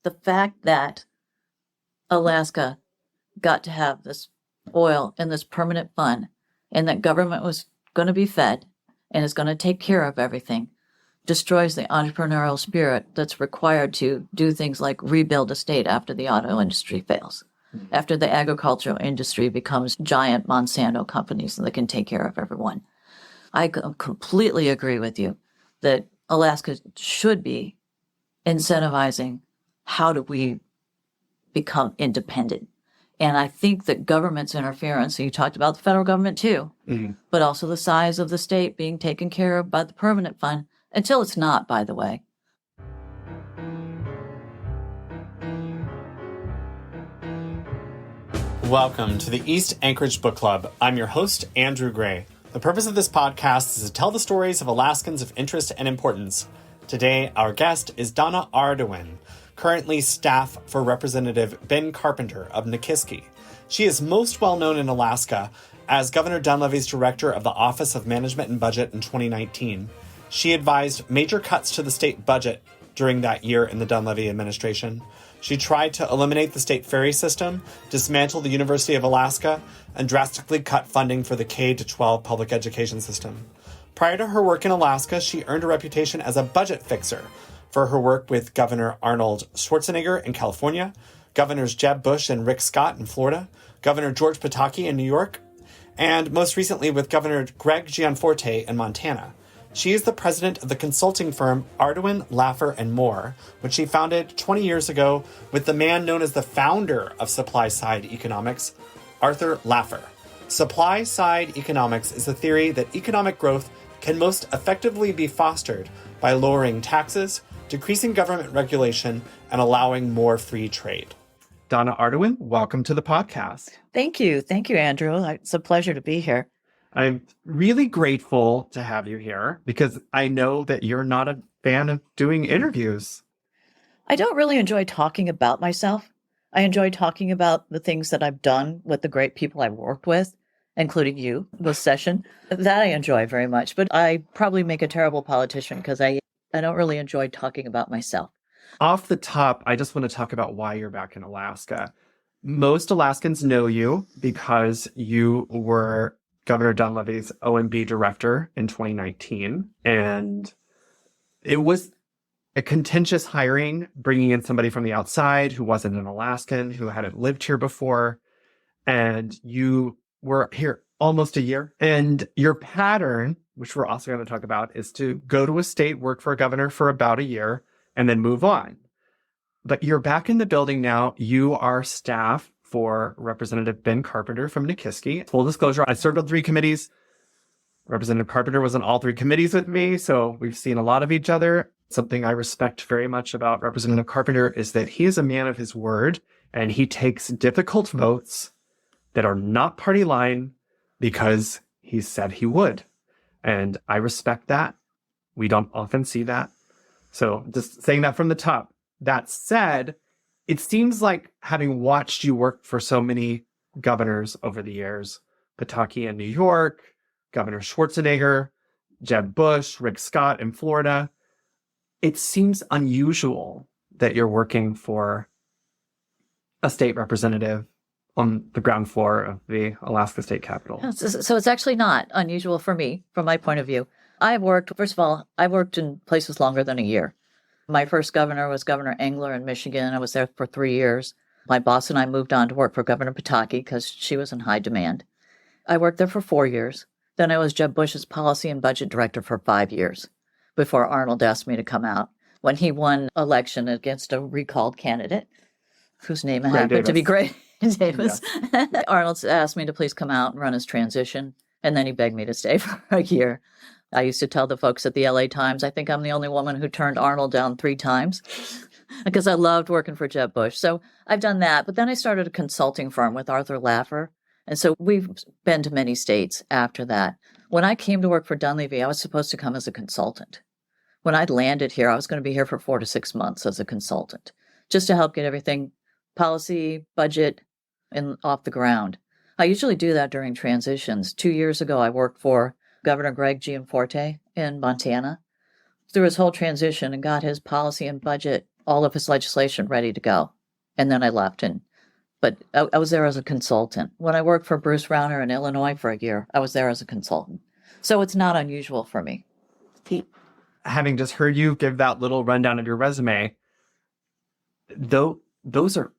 the fact that Alaska got to have this oil in this permanent fund and that government was going to be fed and is going to take care of everything destroys the entrepreneurial spirit that's required to do things like rebuild a state after the auto industry fails, after the agricultural industry becomes giant Monsanto companies that can take care of everyone. I completely agree with you that Alaska should be incentivizing how do we become independent. And I think that government's interference, and you talked about the federal government too, but also the size of the state being taken care of by the permanent fund, until it's not, by the way. Welcome to the East Anchorage Book Club. I'm your host, Andrew Gray. The purpose of this podcast is to tell the stories of Alaskans of interest and importance. Today, our guest is Donna Arduin, currently staff for Representative Ben Carpenter of Nikiski. She is most well known in Alaska as Governor Dunleavy's director of the Office of Management and Budget in 2019. She advised major cuts to the state budget during that year in the Dunleavy administration. She tried to eliminate the state ferry system, dismantle the University of Alaska, and drastically cut funding for the K-12 public education system. Prior to her work in Alaska, she earned a reputation as a budget fixer for her work with Governor Arnold Schwarzenegger in California, Governors Jeb Bush and Rick Scott in Florida, Governor George Pataki in New York, and most recently with Governor Greg Gianforte in Montana. She is the president of the consulting firm Ardoin, Laffer Moore, which she founded 20 years ago with the man known as the founder of supply-side economics, Arthur Laffer. Supply-side economics is the theory that economic growth can most effectively be fostered by lowering taxes, decreasing government regulation, and allowing more free trade. Donna Arduin, welcome to the podcast. Thank you. Thank you, Andrew. It's a pleasure to be here. I'm really grateful to have you here because I know that you're not a fan of doing interviews. I don't really enjoy talking about myself. I enjoy talking about the things that I've done with the great people I've worked with, including you, this session. That I enjoy very much, but I probably make a terrible politician because I don't really enjoy talking about myself. Off the top, I just want to talk about why you're back in Alaska. Most Alaskans know you because you were Governor Dunleavy's OMB director in 2019. And it was a contentious hiring, bringing in somebody from the outside who wasn't an Alaskan, who hadn't lived here before. And you were here almost a year. And your pattern, which we're also going to talk about, is to go to a state, work for a governor for about a year, and then move on. But you're back in the building now. You are staff for Representative Ben Carpenter from Nikiski. Full disclosure, I served on 3 committees. Representative Carpenter was on all 3 committees with me, so we've seen a lot of each other. Something I respect very much about Representative Carpenter is that he is a man of his word, and he takes difficult votes that are not party line because he said he would. And I respect that. We don't often see that. So just saying that from the top. That said, it seems like having watched you work for so many governors over the years, Pataki in New York, Governor Schwarzenegger, Jeb Bush, Rick Scott in Florida, it seems unusual that you're working for a state representative on the ground floor of the Alaska State Capitol. So it's actually not unusual for me, from my point of view. First of all, I worked in places longer than a year. My first governor was Governor Engler in Michigan. I was there for 3 years. My boss and I moved on to work for Governor Pataki because she was in high demand. I worked there for 4 years. Then I was Jeb Bush's policy and budget director for 5 years before Arnold asked me to come out when he won election against a recalled candidate whose name happened to be Greg Davis. Yes. Arnold asked me to please come out and run his transition, and then he begged me to stay for a year. I used to tell the folks at the LA Times, I think I'm the only woman who turned Arnold down 3 times because I loved working for Jeb Bush. So I've done that. But then I started a consulting firm with Arthur Laffer. And so we've been to many states after that. When I came to work for Dunleavy, I was supposed to come as a consultant. When I'd landed here, I was going to be here for 4 to 6 months as a consultant, just to help get everything, policy, budget, and off the ground. I usually do that during transitions. 2 years ago, I worked for Governor Greg Gianforte in Montana through his whole transition and got his policy and budget all of his legislation ready to go. And then I left. But I was there as a consultant. When I worked for Bruce Rauner in Illinois for a year, I was there as a consultant. So it's not unusual for me. Having just heard you give that little rundown of your resume, though, those are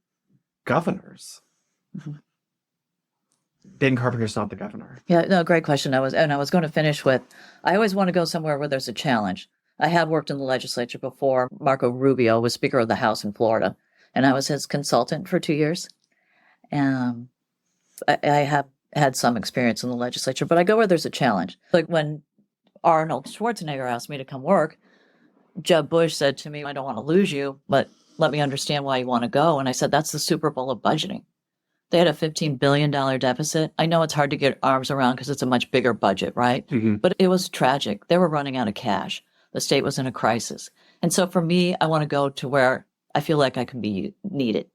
governors. Mm-hmm. Ben Carpenter's not the governor. Yeah, no, great question. I was going to finish with, I always want to go somewhere where there's a challenge. I had worked in the legislature before. Marco Rubio was Speaker of the House in Florida, and I was his consultant for 2 years. I have had some experience in the legislature, but I go where there's a challenge. Like when Arnold Schwarzenegger asked me to come work, Jeb Bush said to me, I don't want to lose you, but let me understand why you want to go. And I said, that's the Super Bowl of budgeting. They had a $15 billion deficit. I know it's hard to get arms around because it's a much bigger budget, right? Mm-hmm. But it was tragic. They were running out of cash. The state was in a crisis. And so for me, I want to go to where I feel like I can be needed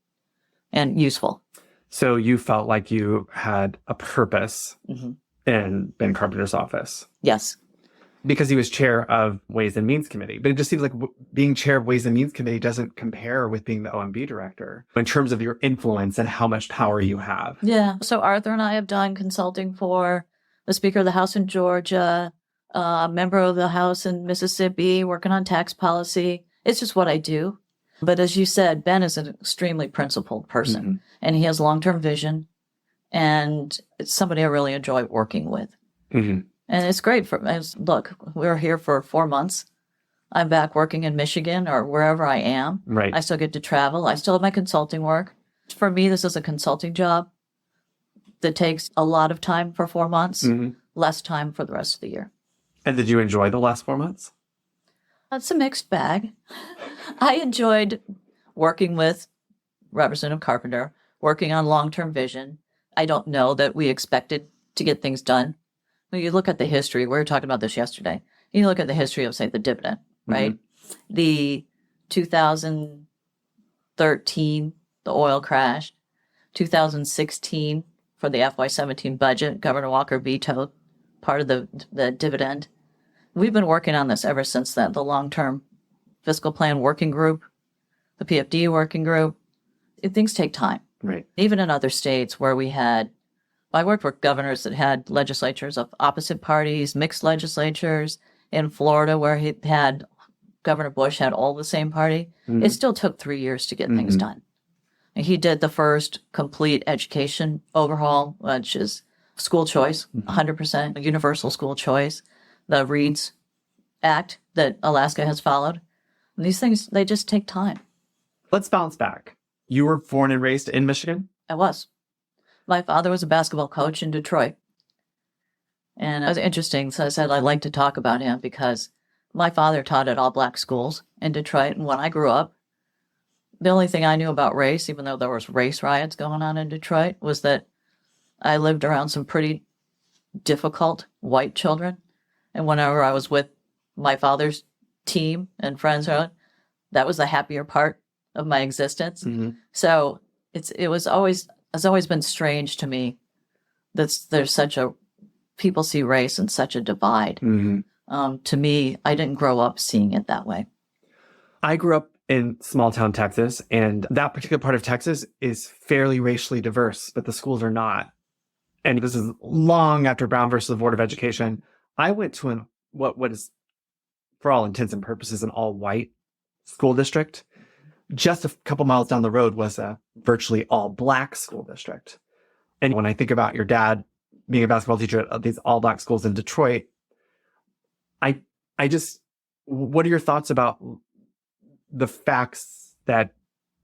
and useful. So you felt like you had a purpose in Ben Carpenter's office? Yes. Because he was chair of Ways and Means Committee. But it just seems like being chair of Ways and Means Committee doesn't compare with being the OMB director in terms of your influence and how much power you have. Yeah. So Arthur and I have done consulting for the Speaker of the House in Georgia, a member of the House in Mississippi, working on tax policy. It's just what I do. But as you said, Ben is an extremely principled person, and he has long-term vision, and it's somebody I really enjoy working with. Mm-hmm. And it's great for us. Look, we're here for 4 months. I'm back working in Michigan or wherever I am. Right. I still get to travel. I still have my consulting work. For me, this is a consulting job that takes a lot of time for 4 months, less time for the rest of the year. And did you enjoy the last 4 months? It's a mixed bag. I enjoyed working with Representative Carpenter, working on long-term vision. I don't know that we expected to get things done. When you look at the history, we were talking about this yesterday. You look at the history of, say, the dividend, right? The 2013, the oil crashed. 2016, for the FY17 budget, Governor Walker vetoed part of the dividend. We've been working on this ever since then. The long-term fiscal plan working group, the PFD working group. Things take time. Right. Even in other states where I worked with governors that had legislatures of opposite parties, mixed legislatures. In Florida, where Governor Bush had all the same party, it still took 3 years to get things done. And he did the first complete education overhaul, which is school choice, 100% universal school choice. The Reads Act that Alaska has followed. And these things, they just take time. Let's bounce back. You were born and raised in Michigan? I was. My father was a basketball coach in Detroit. And it was interesting. So I said I'd like to talk about him because my father taught at all black schools in Detroit. And when I grew up, the only thing I knew about race, even though there was race riots going on in Detroit, was that I lived around some pretty difficult white children. And whenever I was with my father's team and friends, that was the happier part of my existence. So it's always been strange to me that there's such a, people see race in such a divide. To me, I didn't grow up seeing it that way. I grew up in small town Texas, and that particular part of Texas is fairly racially diverse, but the schools are not. And this is long after Brown versus the Board of Education. I went to what is, for all intents and purposes, an all-white school district. Just a couple miles down the road was a virtually all-black school district. And when I think about your dad being a basketball teacher at these all-black schools in Detroit, what are your thoughts about the facts that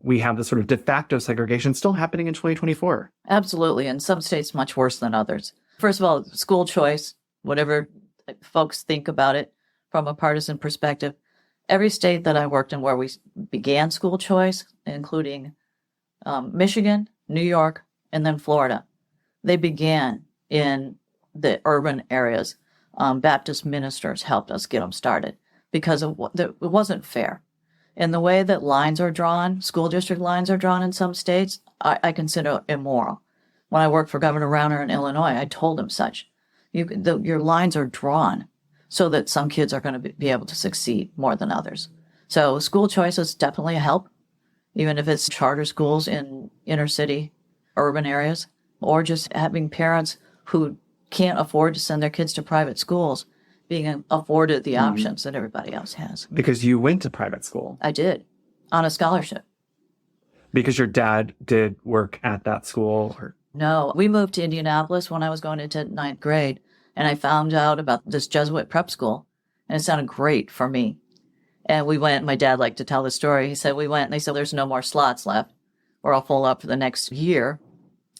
we have this sort of de facto segregation still happening in 2024? Absolutely. In some states, much worse than others. First of all, school choice, whatever folks think about it from a partisan perspective, every state that I worked in where we began school choice, including Michigan, New York, and then Florida, they began in the urban areas. Baptist ministers helped us get them started because it wasn't fair. And the way that lines are drawn, school district lines are drawn in some states, I consider immoral. When I worked for Governor Rauner in Illinois, I told him such. Your lines are drawn so that some kids are going to be able to succeed more than others. So school choice is definitely a help, even if it's charter schools in inner city, urban areas, or just having parents who can't afford to send their kids to private schools being afforded the options that everybody else has. Because you went to private school. I did, on a scholarship. Because your dad did work at that school? Or... No, we moved to Indianapolis when I was going into ninth grade, and I found out about this Jesuit prep school, and it sounded great for me. And we went, my dad liked to tell the story. He said, we went, and they said, there's no more slots left. We're all full up for the next year.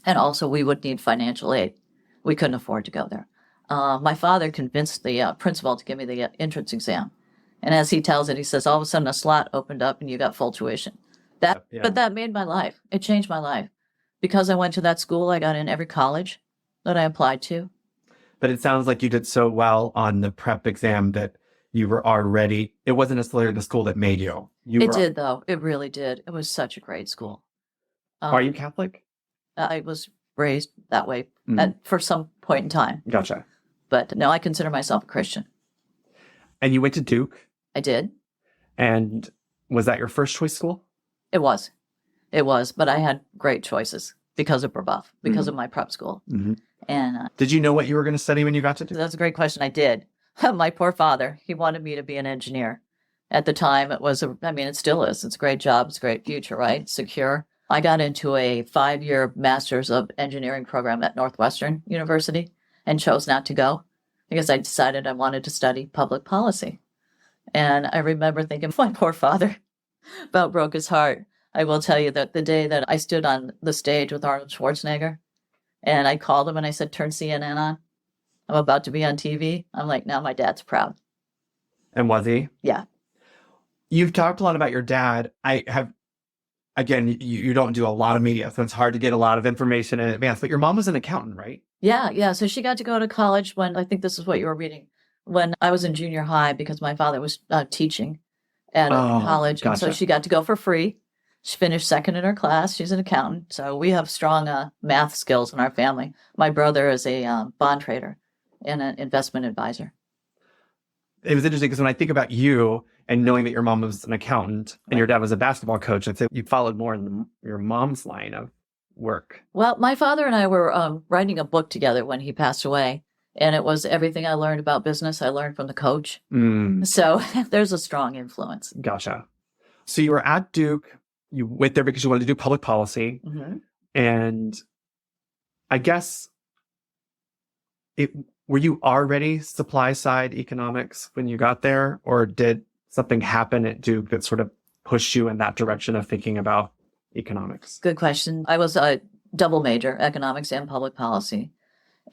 And also, we would need financial aid. We couldn't afford to go there. My father convinced the principal to give me the entrance exam. And as he tells it, he says, all of a sudden a slot opened up and you got full tuition. But that made my life. It changed my life. Because I went to that school, I got in every college that I applied to. But it sounds like you did so well on the prep exam that you were already, it wasn't necessarily the school that made you. It did, though. It really did. It was such a great school. Are you Catholic? I was raised that way for some point in time. Gotcha. But no, I consider myself a Christian. And you went to Duke? I did. And was that your first choice school? It was. It was. But I had great choices because of Brebeuf, because of my prep school. And did you know what you were going to study when you got to Duke? That's a great question. I did. My poor father, he wanted me to be an engineer. At the time, it was, it still is. It's a great job. It's a great future, right? Secure. I got into a 5-year Master's of Engineering program at Northwestern University and chose not to go because I decided I wanted to study public policy. And I remember thinking, my poor father about broke his heart. I will tell you that the day that I stood on the stage with Arnold Schwarzenegger and I called him and I said, turn CNN on. I'm about to be on TV. I'm like, now my dad's proud. And was he? Yeah. You've talked a lot about your dad. I have, again, you don't do a lot of media, so it's hard to get a lot of information in advance, but your mom was an accountant, right? Yeah. So she got to go to college when, I think this is what you were reading, when I was in junior high because my father was teaching at college. Gotcha. And so she got to go for free. She finished second in her class. She's an accountant. So we have strong math skills in our family. My brother is a bond trader and an investment advisor. It was interesting because when I think about you and knowing that your mom was an accountant and your dad was a basketball coach, I'd say you followed more in your mom's line of work. Well, my father and I were writing a book together when he passed away. And it was everything I learned about business, I learned from the coach. So there's a strong influence. Gotcha. So you were at Duke. You went there because you wanted to do public policy. And I guess, were you already supply side economics when you got there? Or did something happen at Duke that sort of pushed you in that direction of thinking about economics? Good question. I was a double major, economics and public policy.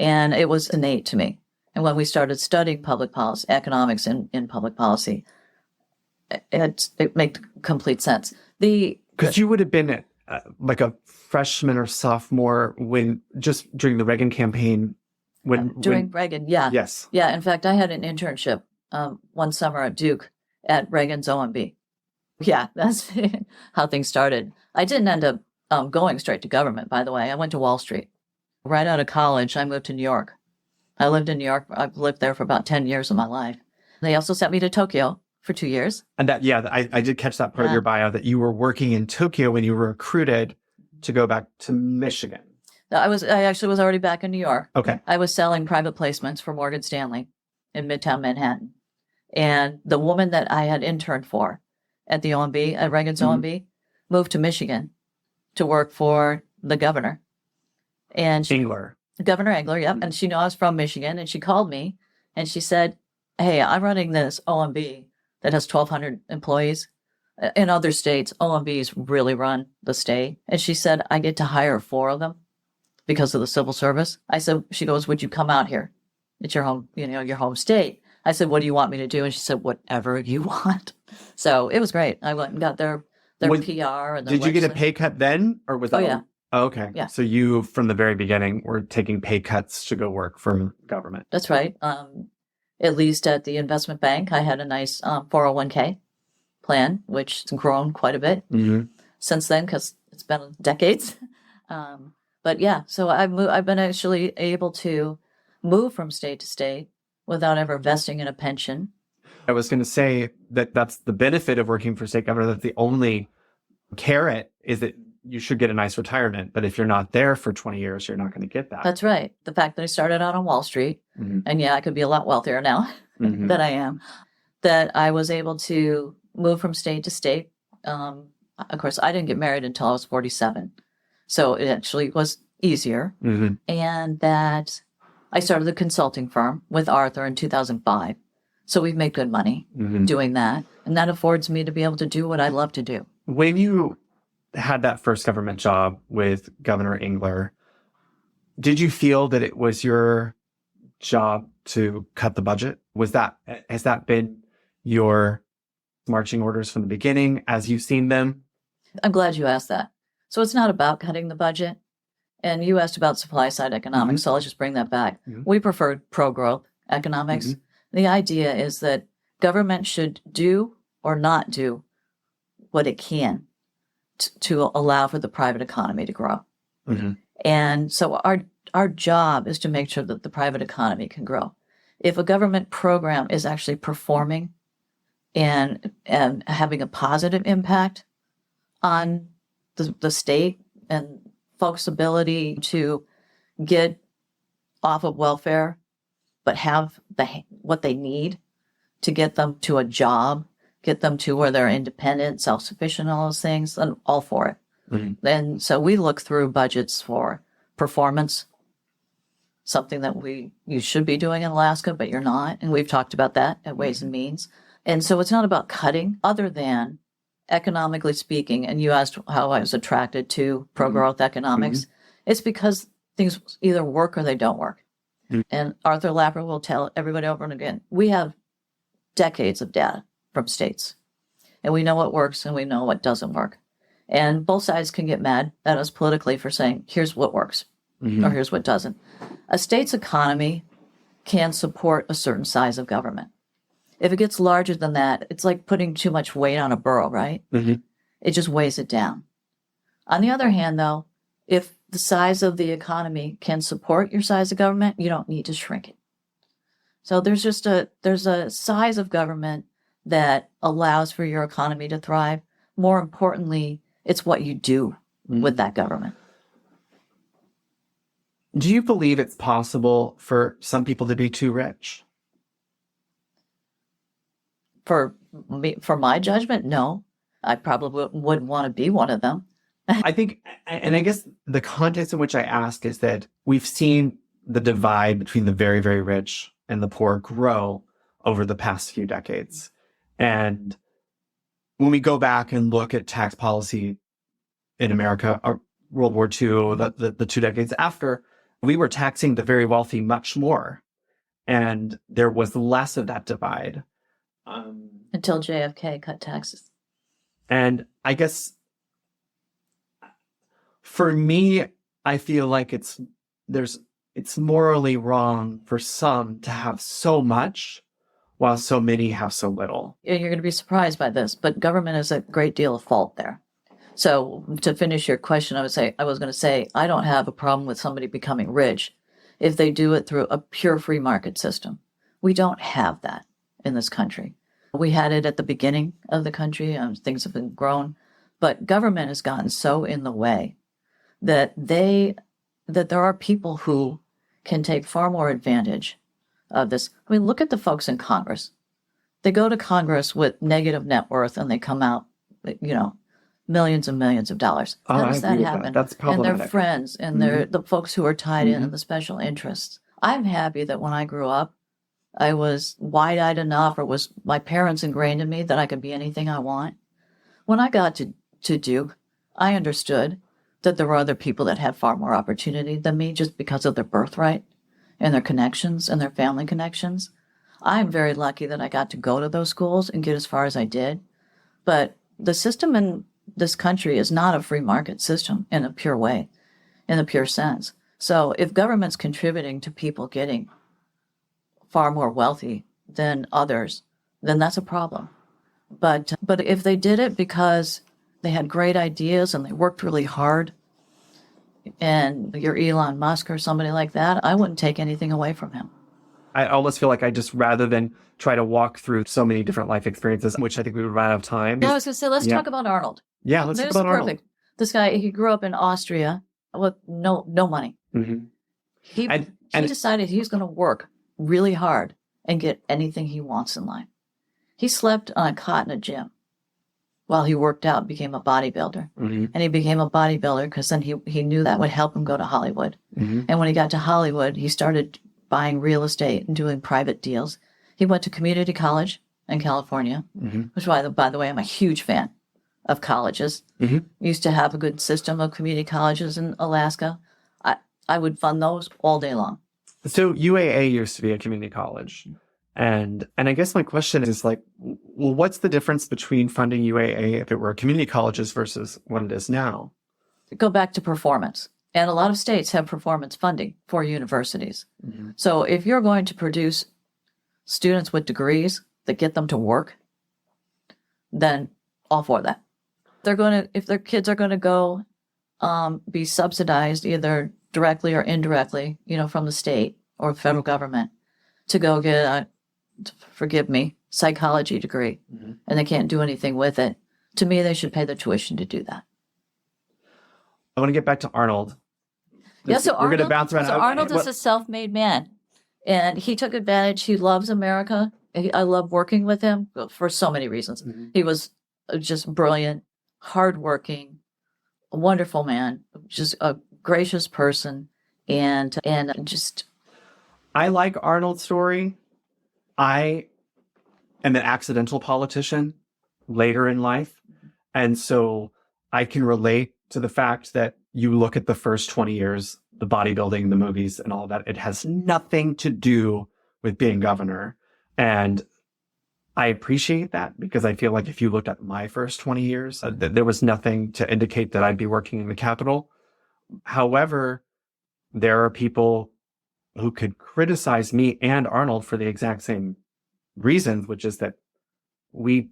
And it was innate to me. And when we started studying public policy, economics in public policy, it made complete sense. Because you would have been like a freshman or sophomore just during the Reagan campaign. During Reagan, yeah. Yes. Yeah, in fact, I had an internship one summer at Duke at Reagan's OMB. Yeah, that's how things started. I didn't end up going straight to government, by the way. I went to Wall Street. Right out of college, I moved to New York. I lived in New York. I've lived there for about 10 years of my life. They also sent me to Tokyo for 2 years. And I did catch that part of your bio, that you were working in Tokyo when you were recruited to go back to Michigan. I actually was already back in New York. Okay. I was selling private placements for Morgan Stanley in Midtown Manhattan. And the woman that I had interned for at the OMB, at Reagan's OMB, moved to Michigan to work for the governor. And Governor Engler, yep. And she knew I was from Michigan. And she called me and she said, hey, I'm running this OMB that has 1,200 employees. In other states, OMBs really run the state. And she said, I get to hire 4 of them because of the civil service. I said, she goes, would you come out here? It's your home, your home state. I said, what do you want me to do? And she said, whatever you want. So it was great. I went and got their PR. And did you get a pay cut then? Or was that? Oh, yeah. Oh, okay. Yeah. So you, from the very beginning, were taking pay cuts to go work for government. That's right. At least at the investment bank, I had a nice 401k plan, which has grown quite a bit since then because it's been decades. But yeah, so I've been actually able to move from state to state without ever vesting in a pension. I was going to say that that's the benefit of working for state governor, that the only carrot is that you should get a nice retirement. But if you're not there for 20 years, you're not going to get that. That's right. The fact that I started out on Wall Street, and yeah, I could be a lot wealthier now than I am, that I was able to move from state to state. Of course, I didn't get married until I was 47. So it actually was easier. And that I started a consulting firm with Arthur in 2005. So we've made good money doing that. And that affords me to be able to do what I love to do. When you had that first government job with Governor Engler, did you feel that it was your job to cut the budget? Has that been your marching orders from the beginning as you've seen them? I'm glad you asked that. So it's not about cutting the budget. And you asked about supply side economics, so let's just bring that back. We prefer pro-growth economics. The idea is that government should do or not do what it can to allow for the private economy to grow. And so our job is to make sure that the private economy can grow. If a government program is actually performing and having a positive impact on the state and folks' ability to get off of welfare, but have what they need to get them to a job, get them to where they're independent, self-sufficient, all those things, I'm all for it. And so we look through budgets for performance, something that you should be doing in Alaska, but you're not. And we've talked about that at Ways and Means. And so it's not about cutting, other than economically speaking, and you asked how I was attracted to pro-growth economics. It's because things either work or they don't work. And Arthur Laffer will tell everybody over and again, we have decades of data from states, and we know what works and we know what doesn't work. And both sides can get mad at us politically for saying, here's what works or here's what doesn't. A state's economy can support a certain size of government. If it gets larger than that, it's like putting too much weight on a burro, right? It just weighs it down. On the other hand, though, if the size of the economy can support your size of government, you don't need to shrink it. So there's a size of government that allows for your economy to thrive. More importantly, it's what you do with that government. Do you believe it's possible for some people to be too rich? For my judgment, no. I probably wouldn't want to be one of them. I think, and I guess the context in which I ask is that we've seen the divide between the very, very rich and the poor grow over the past few decades. And when we go back and look at tax policy in America, World War II, the 2 decades after, we were taxing the very wealthy much more. And there was less of that divide. Until JFK cut taxes. And I guess for me, I feel like it's morally wrong for some to have so much while so many have so little. You're going to be surprised by this, but government has a great deal of fault there. So to finish your question, I was going to say, I don't have a problem with somebody becoming rich if they do it through a pure free market system. We don't have that in this country. We had it at the beginning of the country. Things have been grown, but government has gotten so in the way that there are people who can take far more advantage of this. I mean, look at the folks in Congress. They go to Congress with negative net worth and they come out, millions and millions of dollars. How does that happen? That's problematic. And their friends and the folks who are tied in and the special interests. I'm happy that when I grew up, I was wide-eyed enough, or was my parents ingrained in me that I could be anything I want. When I got to Duke, I understood that there were other people that had far more opportunity than me just because of their birthright and their connections and their family connections. I'm very lucky that I got to go to those schools and get as far as I did. But the system in this country is not a free market system in a pure way, in a pure sense. So if government's contributing to people getting far more wealthy than others, then that's a problem. But if they did it because they had great ideas and they worked really hard, and you're Elon Musk or somebody like that, I wouldn't take anything away from him. I almost feel like I just, rather than try to walk through so many different life experiences, which I think we would run out of time. Yeah, I was going to say, let's Yeah. talk about Arnold. Yeah, let's talk There's about Arnold. perfect. This guy, he grew up in Austria with no money. Mm-hmm. He decided he was going to work really hard and get anything he wants in life. He slept on a cot in a gym while he worked out, became a bodybuilder. Mm-hmm. And he became a bodybuilder because then he knew that would help him go to Hollywood. Mm-hmm. And when he got to Hollywood, he started buying real estate and doing private deals. He went to community college in California, Mm-hmm. which, by the way, I'm a huge fan of colleges. Mm-hmm. Used to have a good system of community colleges in Alaska. I would fund those all day long. So UAA used to be a community college. And I guess my question is like, well, what's the difference between funding UAA if it were community colleges versus what it is now? Go back to performance. And a lot of states have performance funding for universities. Mm-hmm. So if you're going to produce students with degrees that get them to work, then all for that. If their kids are going to go be subsidized either directly or indirectly, from the state or the federal government to go get a, forgive me, psychology degree, Mm-hmm. and they can't do anything with it, to me, they should pay the tuition to do that. I want to get back to Arnold. Yeah, so we're going to bounce around. So Arnold is a self-made man, and he took advantage. He loves America. I love working with him for so many reasons. Mm-hmm. He was just brilliant, hardworking, a wonderful man, just a gracious person, and just. I like Arnold's story. I am an accidental politician later in life, and so I can relate to the fact that you look at the first 20 years, the bodybuilding, the movies, and all that. It has nothing to do with being governor. And I appreciate that because I feel like if you looked at my first 20 years, there was nothing to indicate that I'd be working in the Capitol. However, there are people who could criticize me and Arnold for the exact same reasons, which is that we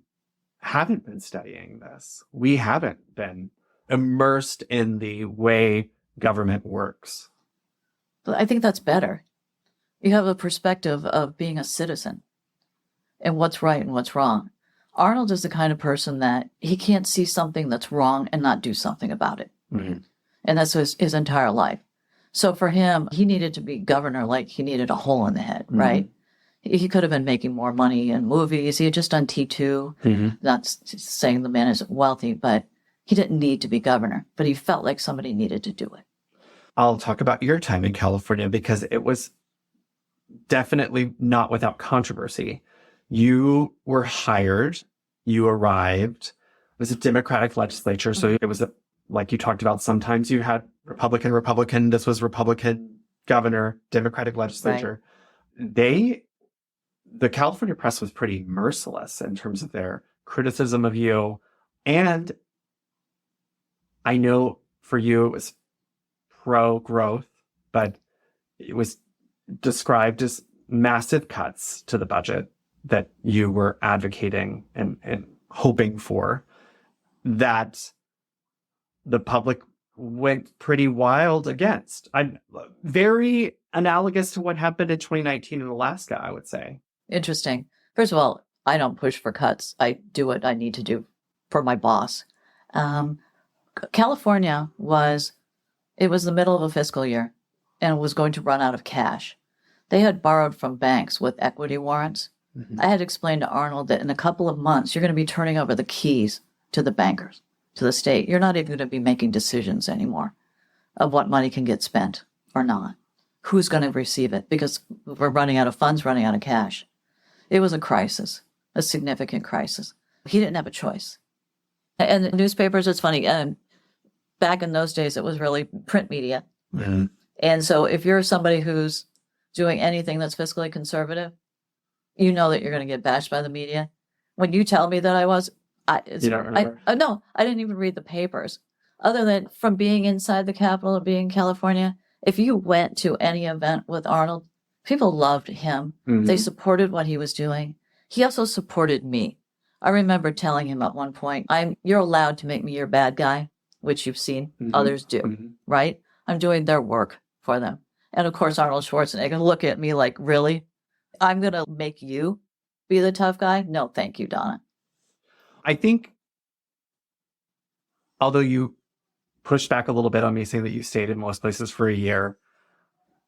haven't been studying this. We haven't been immersed in the way government works. But I think that's better. You have a perspective of being a citizen and what's right and what's wrong. Arnold is the kind of person that he can't see something that's wrong and not do something about it. Mm-hmm. And that's his entire life. So for him, he needed to be governor like he needed a hole in the head, Mm-hmm. right? He could have been making more money in movies. He had just done T2. Mm-hmm. Not saying the man isn't wealthy, but he didn't need to be governor. But he felt like somebody needed to do it. I'll talk about your time in California because it was definitely not without controversy. You were hired, you arrived. It was a Democratic legislature, so it was like you talked about, sometimes you had Republican, this was Republican governor, Democratic legislature. Right. The California press was pretty merciless in terms of their criticism of you. And I know for you it was pro-growth, but it was described as massive cuts to the budget that you were advocating and hoping for, that the public went pretty wild against. I'm very analogous to what happened in 2019 in Alaska, I would say. Interesting. First of all, I don't push for cuts. I do what I need to do for my boss. California was the middle of a fiscal year and was going to run out of cash. They had borrowed from banks with equity warrants. Mm-hmm. I had explained to Arnold that in a couple of months, you're going to be turning over the keys to the bankers, to the state. You're not even going to be making decisions anymore of what money can get spent or not. Who's going to receive it? Because we're running out of funds, running out of cash. It was a crisis, a significant crisis. He didn't have a choice. And the newspapers, it's funny, back in those days, it was really print media. Mm-hmm. And so if you're somebody who's doing anything that's fiscally conservative, you know that you're going to get bashed by the media. When you tell me that you don't remember? No, I didn't even read the papers. Other than from being inside the Capitol or being in California, if you went to any event with Arnold, people loved him. Mm-hmm. They supported what he was doing. He also supported me. I remember telling him at one point, you're allowed to make me your bad guy, which you've seen others do, right? I'm doing their work for them. And of course, Arnold Schwarzenegger look at me like, really? I'm going to make you be the tough guy. No, thank you, Donna. I think, although you pushed back a little bit on me saying that you stayed in most places for a year,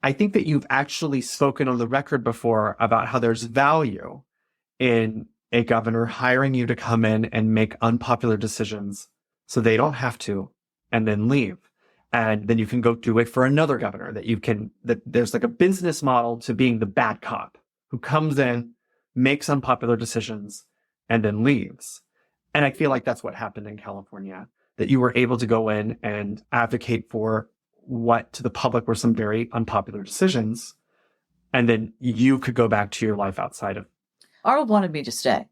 I think that you've actually spoken on the record before about how there's value in a governor hiring you to come in and make unpopular decisions so they don't have to, and then leave. And then you can go do it for another governor, that there's like a business model to being the bad cop who comes in, makes unpopular decisions, and then leaves. And I feel like that's what happened in California, that you were able to go in and advocate for what to the public were some very unpopular decisions. And then you could go back to your life outside of. Arnold wanted me to stay.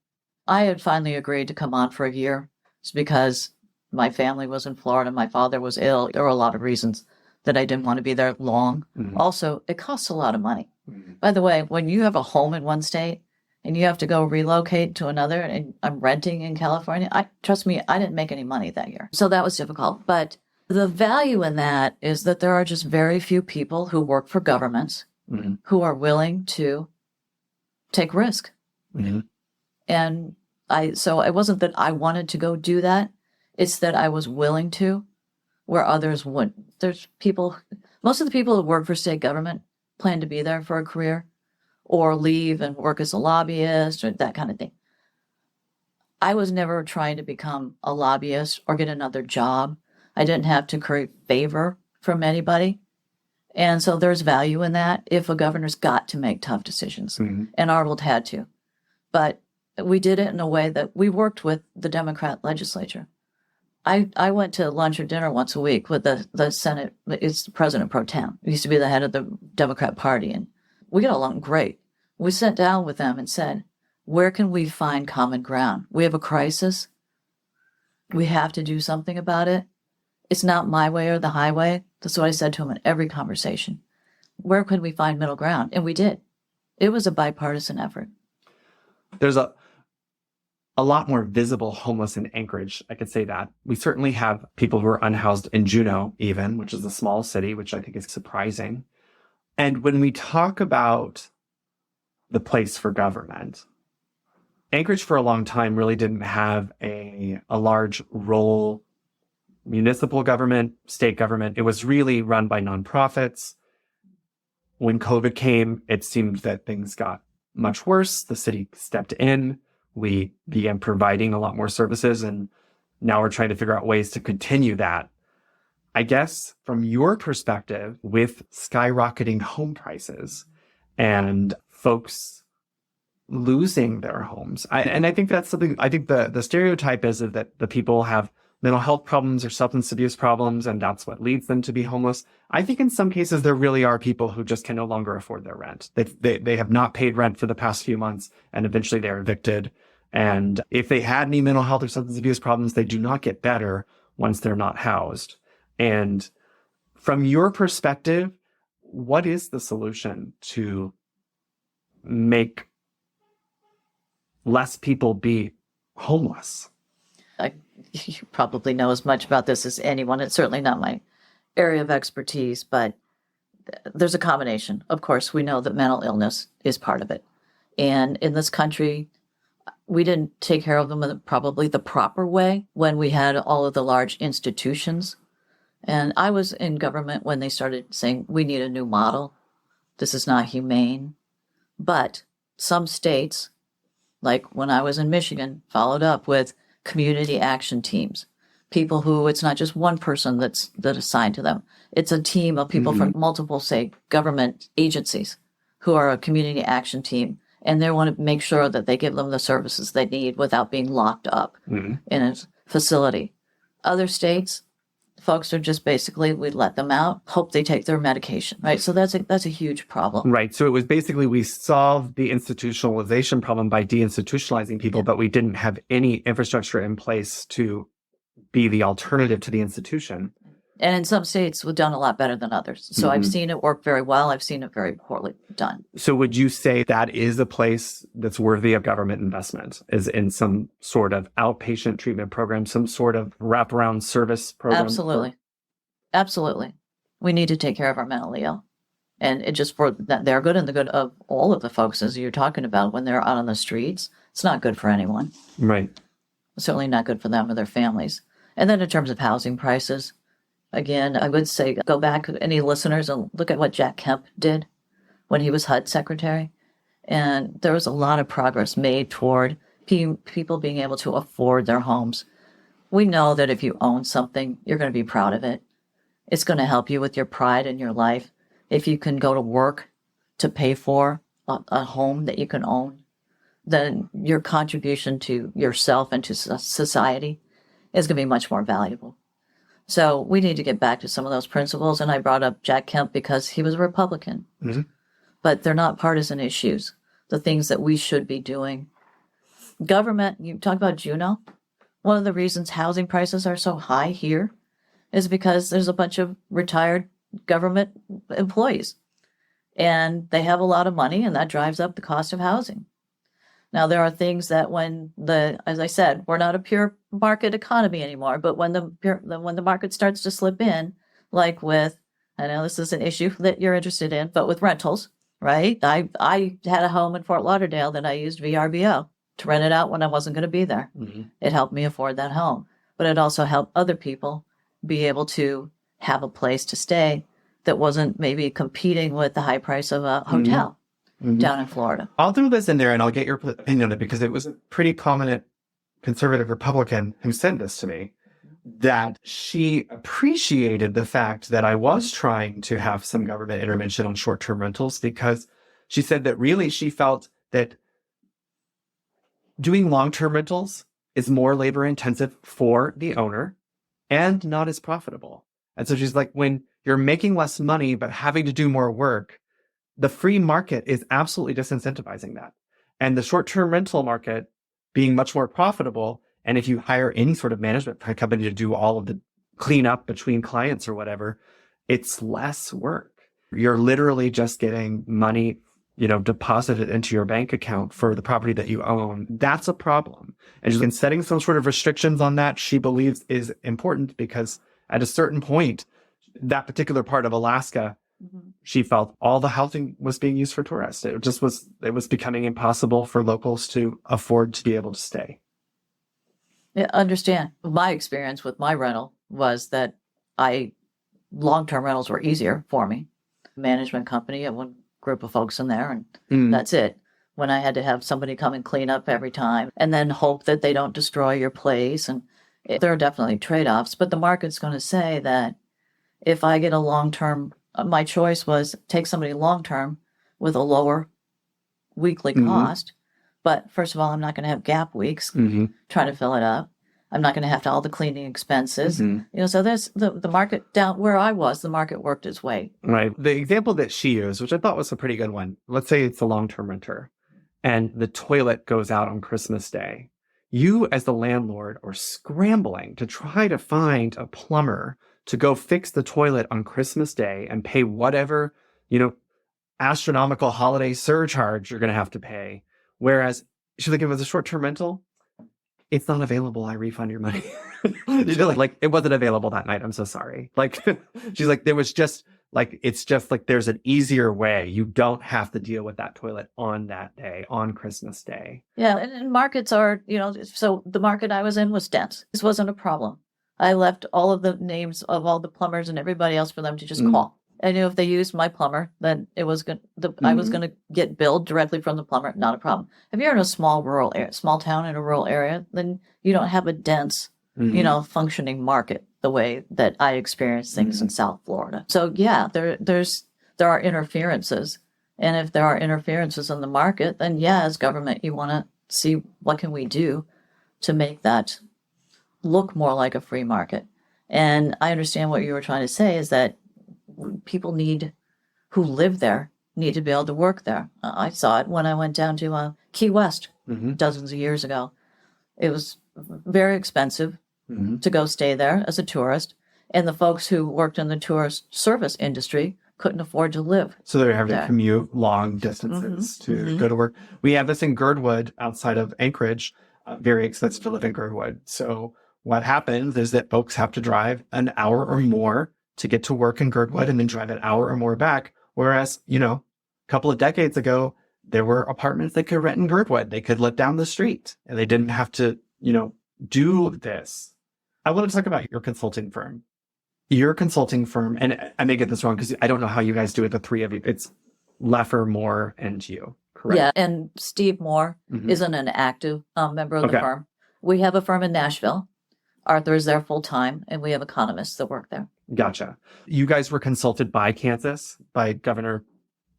I had finally agreed to come on for a year. It's because my family was in Florida. My father was ill. There were a lot of reasons that I didn't want to be there long. Mm-hmm. Also, it costs a lot of money. Mm-hmm. By the way, when you have a home in one state and you have to go relocate to another, and I'm renting in California, trust me, I didn't make any money that year. So that was difficult. But the value in that is that there are just very few people who work for governments mm-hmm. who are willing to take risk. Mm-hmm. And so it wasn't that I wanted to go do that. It's that I was willing to, where others wouldn't. There's people, most of the people who work for state government plan to be there for a career or leave and work as a lobbyist or that kind of thing. I was never trying to become a lobbyist or get another job. I didn't have to create favor from anybody. And so there's value in that if a governor's got to make tough decisions. Mm-hmm. And Arnold had to. But we did it in a way that we worked with the Democrat legislature. I went to lunch or dinner once a week with the Senate. It's the president pro tem. He used to be the head of the Democrat Party. And we got along great. We sat down with them and said, where can we find common ground? We have a crisis. We have to do something about it. It's not my way or the highway. That's what I said to him in every conversation. Where could we find middle ground? And we did. It was a bipartisan effort. There's a lot more visible homeless in Anchorage. I could say that. We certainly have people who are unhoused in Juneau, even, which is a small city, which I think is surprising. And when we talk about the place for government, Anchorage for a long time really didn't have a large role. Municipal government, state government, it was really run by nonprofits. When COVID came, it seemed that things got much worse. The city stepped in. We began providing a lot more services, and now we're trying to figure out ways to continue that. I guess from your perspective, with skyrocketing home prices and folks losing their homes, I think that's something. I think the stereotype is that the people have mental health problems or substance abuse problems, and that's what leads them to be homeless. I think in some cases there really are people who just can no longer afford their rent. They have not paid rent for the past few months, and eventually they're evicted. And if they had any mental health or substance abuse problems, they do not get better once they're not housed. And from your perspective, what is the solution to make less people be homeless? You probably know as much about this as anyone. It's certainly not my area of expertise, but there's a combination. Of course, we know that mental illness is part of it. And in this country, we didn't take care of them in probably the proper way when we had all of the large institutions. And I was in government when they started saying, we need a new model. This is not humane. But some states, like when I was in Michigan, followed up with community action teams, people who it's not just one person that's assigned to them. It's a team of people mm-hmm. from multiple, say, government agencies who are a community action team, and they want to make sure that they give them the services they need without being locked up mm-hmm. in a facility. Other states, folks are just basically, we let them out, hope they take their medication, right? So that's a huge problem. Right. So it was basically we solved the institutionalization problem by deinstitutionalizing people, yeah. But we didn't have any infrastructure in place to be the alternative to the institution. And in some states, we've done a lot better than others. So mm-hmm. I've seen it work very well. I've seen it very poorly done. So would you say that is a place that's worthy of government investment, is in some sort of outpatient treatment program, some sort of wraparound service program? Absolutely. Absolutely. We need to take care of our mentally ill. And it just for their good and the good of all of the folks, as you're talking about, when they're out on the streets, it's not good for anyone. Right. Certainly not good for them or their families. And then in terms of housing prices, again, I would say go back, any listeners, and look at what Jack Kemp did when he was HUD secretary. And there was a lot of progress made toward people being able to afford their homes. We know that if you own something, you're going to be proud of it. It's going to help you with your pride in your life. If you can go to work to pay for a home that you can own, then your contribution to yourself and to society is going to be much more valuable. So we need to get back to some of those principles. And I brought up Jack Kemp because he was a Republican. Mm-hmm. But they're not partisan issues, the things that we should be doing. Government, you talk about Juneau. One of the reasons housing prices are so high here is because there's a bunch of retired government employees. And they have a lot of money, and that drives up the cost of housing. Now, there are things that as I said, we're not a pure market economy anymore, but when the market starts to slip in, like with, I know this is an issue that you're interested in, but with rentals, right? I had a home in Fort Lauderdale that I used VRBO to rent it out when I wasn't going to be there. Mm-hmm. It helped me afford that home, but it also helped other people be able to have a place to stay that wasn't maybe competing with the high price of a hotel. Mm-hmm. Down in Florida. I'll throw this in there and I'll get your opinion on it because it was a pretty prominent conservative Republican who sent this to me, that she appreciated the fact that I was trying to have some government intervention on short-term rentals, because she said that really she felt that doing long-term rentals is more labor intensive for the owner and not as profitable. And so she's like, when you're making less money but having to do more work, the free market is absolutely disincentivizing that. And the short-term rental market being much more profitable, and if you hire any sort of management company to do all of the cleanup between clients or whatever, it's less work. You're literally just getting money, deposited into your bank account for the property that you own. That's a problem. And setting some sort of restrictions on that, she believes, is important, because at a certain point, that particular part of Alaska, she felt all the housing was being used for tourists. It was becoming impossible for locals to afford to be able to stay. Yeah, understand. My experience with my rental was that long-term rentals were easier for me. Management company, and one group of folks in there, and that's it. When I had to have somebody come and clean up every time and then hope that they don't destroy your place. And there are definitely trade-offs, but the market's going to say that if I get a long-term, my choice was take somebody long-term with a lower weekly cost. But first of all, I'm not going to have gap weeks trying to fill it up. I'm not going to have all the cleaning expenses. So there's the market down where I was, the market worked its way. Right. The example that she used, which I thought was a pretty good one. Let's say it's a long-term renter and the toilet goes out on Christmas Day. You as the landlord are scrambling to try to find a plumber to go fix the toilet on Christmas Day and pay whatever, astronomical holiday surcharge you're going to have to pay. Whereas she's like, if it was a short-term rental, it's not available. I refund your money. like it wasn't available that night. I'm so sorry. Like, she's like, it's just like, there's an easier way. You don't have to deal with that toilet on that day, on Christmas Day. Yeah. And markets are, so the market I was in was dense. This wasn't a problem. I left all of the names of all the plumbers and everybody else for them to just call. I knew if they used my plumber, then it was I was going to get billed directly from the plumber. Not a problem. If you're in a small town in a rural area, then you don't have a dense, functioning market the way that I experienced things in South Florida. So yeah, there are interferences, and if there are interferences in the market, then as government, you want to see what can we do to make that look more like a free market. And I understand what you were trying to say is that people who live there need to be able to work there. I saw it when I went down to Key West dozens of years ago. It was very expensive to go stay there as a tourist. And the folks who worked in the tourist service industry couldn't afford to live. So they're having to commute long distances to go to work. We have this in Girdwood outside of Anchorage. Very expensive to live in Girdwood. So what happens is that folks have to drive an hour or more to get to work in Girdwood and then drive an hour or more back, Whereas, a couple of decades ago, there were apartments they could rent in Girdwood. They could live down the street and they didn't have to, do this. I want to talk about your consulting firm. Your consulting firm, and I may get this wrong because I don't know how you guys do it, the three of you. It's Laffer, Moore, and you, correct? Yeah, and Steve Moore isn't an active member of the firm. We have a firm in Nashville. Arthur is there full time, and we have economists that work there. Gotcha. You guys were consulted by Kansas, by Governor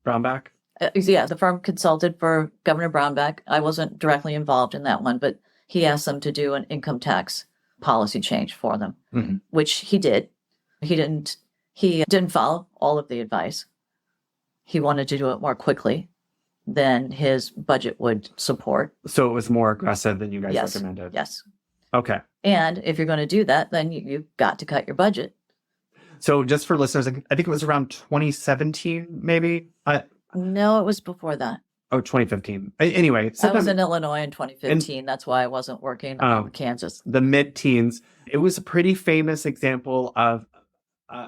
Brownback? Yeah, the firm consulted for Governor Brownback. I wasn't directly involved in that one, but he asked them to do an income tax policy change for them, which he did. He didn't follow all of the advice. He wanted to do it more quickly than his budget would support. So it was more aggressive than you guys recommended? Yes. Okay. And if you're going to do that, then you've got to cut your budget. So just for listeners, I think it was around 2017, maybe? No, it was before that. Oh, 2015. Anyway. I was in Illinois in 2015. That's why I wasn't working in Kansas. The mid-teens. It was a pretty famous example of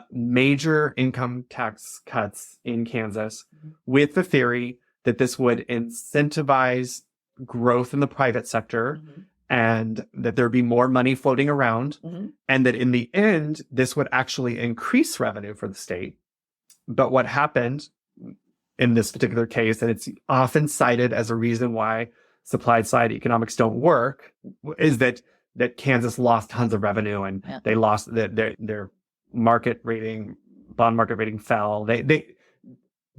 major income tax cuts in Kansas with the theory that this would incentivize growth in the private sector and that there'd be more money floating around and that in the end, this would actually increase revenue for the state. But what happened in this particular case, and it's often cited as a reason why supply side economics don't work, is that Kansas lost tons of revenue and they lost their market rating, bond market rating fell.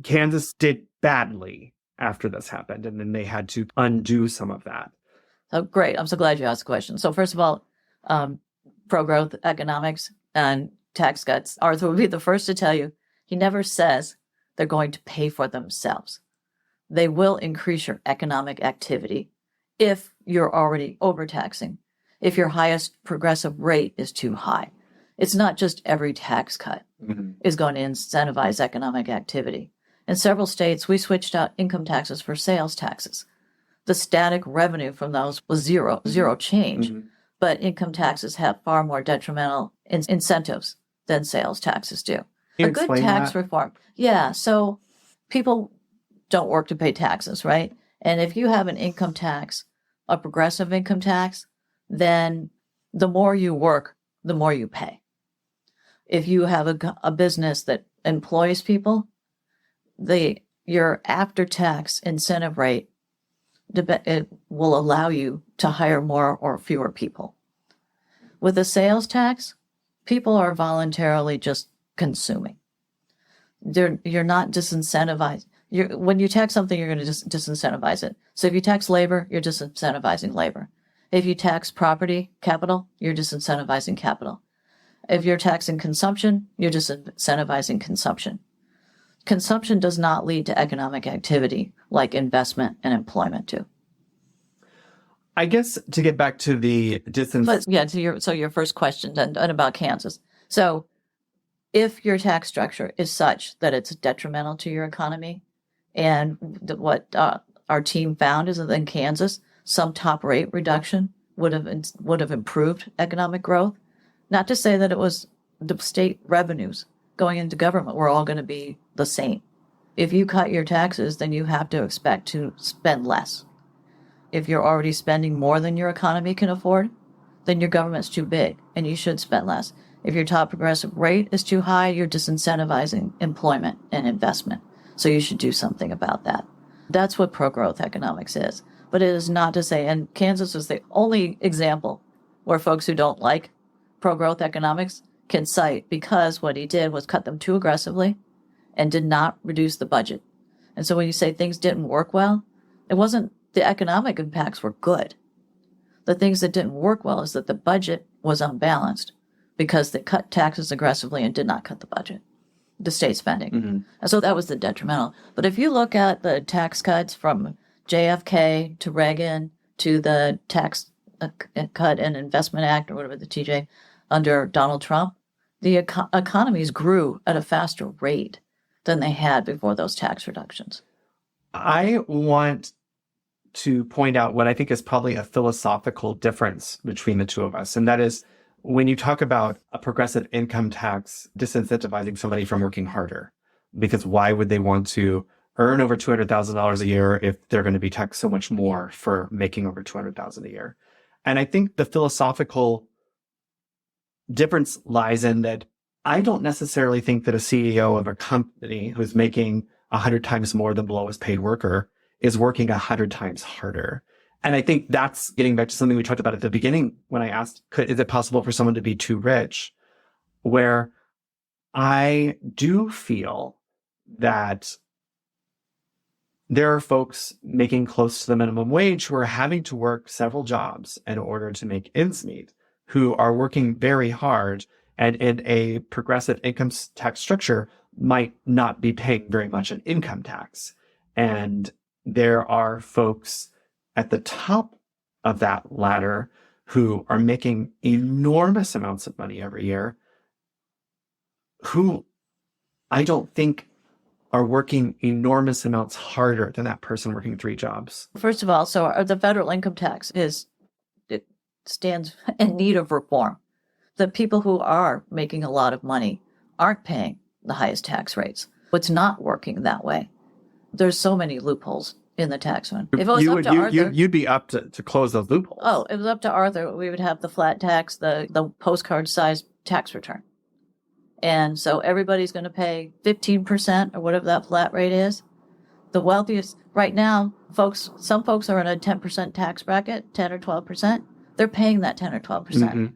Kansas did badly after this happened, and then they had to undo some of that. Oh, great. I'm so glad you asked the question. So first of all, pro-growth economics and tax cuts, Arthur would be the first to tell you, he never says they're going to pay for themselves. They will increase your economic activity if you're already overtaxing, if your highest progressive rate is too high. It's not just every tax cut is going to incentivize economic activity. In several states, we switched out income taxes for sales taxes. The static revenue from those was zero change, but income taxes have far more detrimental incentives than sales taxes do. A good tax reform. Yeah, so people don't work to pay taxes, right? And if you have an income tax, a progressive income tax, then the more you work, the more you pay. If you have a business that employs people, your after-tax incentive rate, it will allow you to hire more or fewer people. With a sales tax, people are voluntarily just consuming. You're not disincentivized. When you tax something, you're going to disincentivize it. So if you tax labor, you're disincentivizing labor. If you tax property, capital, you're disincentivizing capital. If you're taxing consumption, you're disincentivizing consumption. Consumption does not lead to economic activity like investment and employment do. I guess to get back to the your first question and about Kansas. So if your tax structure is such that it's detrimental to your economy, and what our team found is that in Kansas, some top rate reduction would have improved economic growth. Not to say that it was the state revenues going into government were all going to be the same. If you cut your taxes, then you have to expect to spend less. If you're already spending more than your economy can afford, then your government's too big and you should spend less. If your top progressive rate is too high, you're disincentivizing employment and investment. So you should do something about that. That's what pro-growth economics is. But it is not to say, and Kansas is the only example where folks who don't like pro-growth economics can cite, because what he did was cut them too aggressively and did not reduce the budget. And so when you say things didn't work well, it wasn't the economic impacts were good. The things that didn't work well is that the budget was unbalanced because they cut taxes aggressively and did not cut the budget, the state spending. And so that was the detrimental. But if you look at the tax cuts from JFK to Reagan to the Tax Cut and Investment Act, or whatever, the TJ, under Donald Trump, the economies grew at a faster rate than they had before those tax reductions. I want to point out what I think is probably a philosophical difference between the two of us. And that is when you talk about a progressive income tax disincentivizing somebody from working harder. because why would they want to earn over $200,000 a year if they're going to be taxed so much more for making over $200,000 a year? And I think the philosophical difference lies in that I don't necessarily think that a CEO of a company who's making 100 times more than the lowest paid worker is working 100 times harder. And I think that's getting back to something we talked about at the beginning when I asked, is it possible for someone to be too rich? Where I do feel that there are folks making close to the minimum wage who are having to work several jobs in order to make ends meet, who are working very hard and in a progressive income tax structure might not be paying very much in income tax. And there are folks at the top of that ladder who are making enormous amounts of money every year, who I don't think are working enormous amounts harder than that person working 3 jobs. First of all, so the federal income tax it stands in need of reform. The people who are making a lot of money aren't paying the highest tax rates. It's not working that way. There's so many loopholes in the tax one. If it was up to Arthur, you'd be up to close those loopholes. Oh, if it was up to Arthur, we would have the flat tax, the postcard-sized tax return. And so everybody's going to pay 15% or whatever that flat rate is. The wealthiest, right now, some folks are in a 10% tax bracket, 10 or 12%. They're paying that 10 or 12%. Mm-hmm.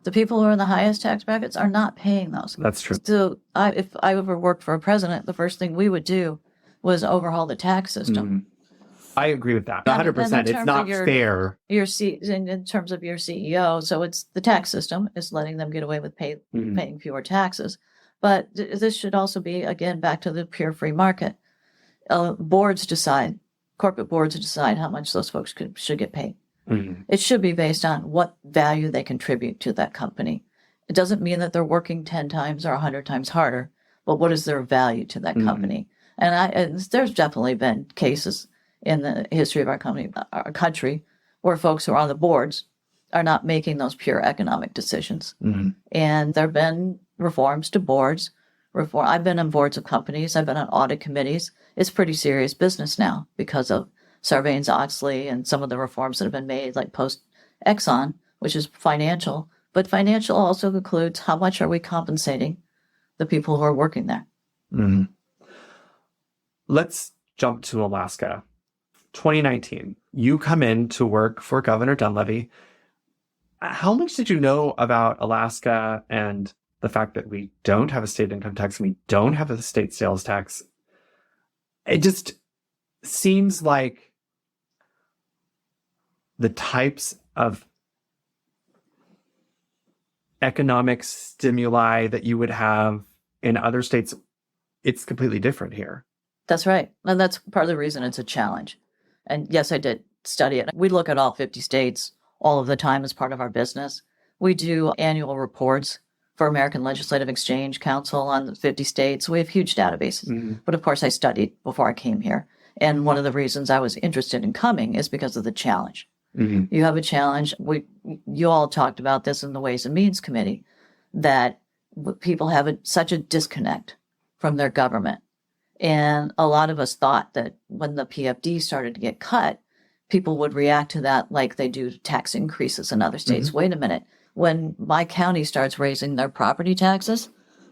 The people who are in the highest tax brackets are not paying those. That's true. So if I ever worked for a president, the first thing we would do was overhaul the tax system. Mm-hmm. I agree with that. 100%. It's not fair. In terms of your CEO, so it's the tax system is letting them get away with paying fewer taxes. But this should also be, again, back to the pure free market. Corporate boards decide how much those folks should get paid. Mm-hmm. It should be based on what value they contribute to that company. It doesn't mean that they're working 10 times or 100 times harder, but what is their value to that company? And there's definitely been cases in the history of our country, where folks who are on the boards are not making those pure economic decisions. Mm-hmm. And there have been reforms to boards. I've been on boards of companies. I've been on audit committees. It's pretty serious business now because of Sarbanes-Oxley and some of the reforms that have been made, like post-Exxon, which is financial. But financial also includes how much are we compensating the people who are working there. Mm-hmm. Let's jump to Alaska. 2019, you come in to work for Governor Dunleavy. How much did you know about Alaska and the fact that we don't have a state income tax and we don't have a state sales tax? It just seems like the types of economic stimuli that you would have in other states, it's completely different here. That's right. And that's part of the reason it's a challenge. And yes, I did study it. We look at all 50 states all of the time as part of our business. We do annual reports for American Legislative Exchange Council on the 50 states. We have huge databases. Mm-hmm. But of course, I studied before I came here. And one of the reasons I was interested in coming is because of the challenge. Mm-hmm. You have a challenge. You all talked about this in the Ways and Means Committee, that people have such a disconnect from their government. And a lot of us thought that when the PFD started to get cut, people would react to that like they do tax increases in other states. Mm-hmm. Wait a minute. When my county starts raising their property taxes,